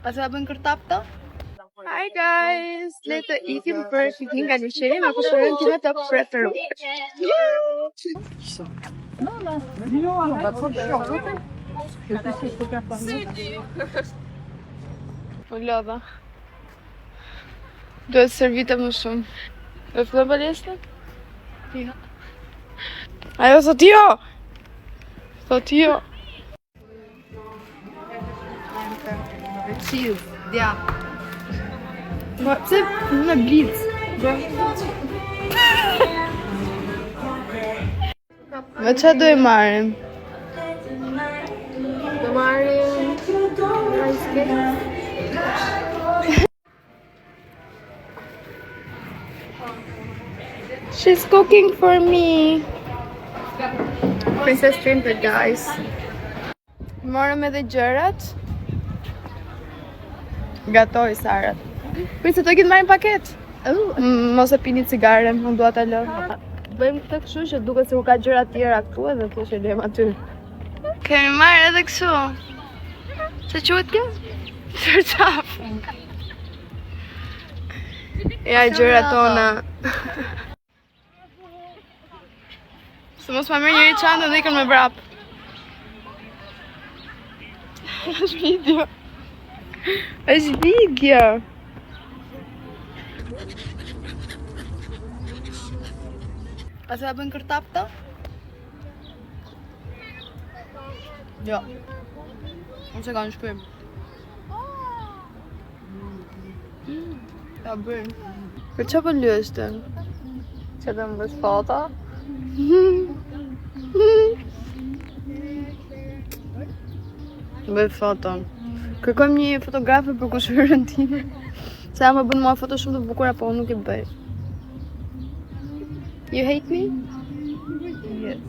Pas e bën kërtap të? Hi guys! Le të ikim për fikim nga liçeni me kushërën time të preferuar. Po lodha. Duhet servite më shumë. Do të fillojmë palestën? Jo. Ajo thot jo! Thot jo. Cheese, ja. Po pse në blitz? Me qa do e marrim? Do marrim rice cake. She's cooking for me. Princess Trinket, guys. Morëm edhe gjërat. Gatoj Sarat. Prisë të kitë marrim paket. Mos e pini cigare, unë dua ta lë. Bëjmë këtë kështu që duket se ka gjëra tjera këtu edhe thua që lejmë aty. Kemi marrë edhe kështu. Se quhet kjo? Çorçaf. Ja gjërat tona. Se mos ma merr njëri çantën dhe ikën me vrap. Është video. Është video. Pas e bën kërtap të? Jo. Unë se ka në shpim. Ja bëjmë. Për që për lyështë? Që të më bësh foto? Bëj foto. Kërkojmë një fotografe për kushërën time. Se ja më bën mua foto shumë të bukura, po unë nuk i bëj. You hate me? Yes.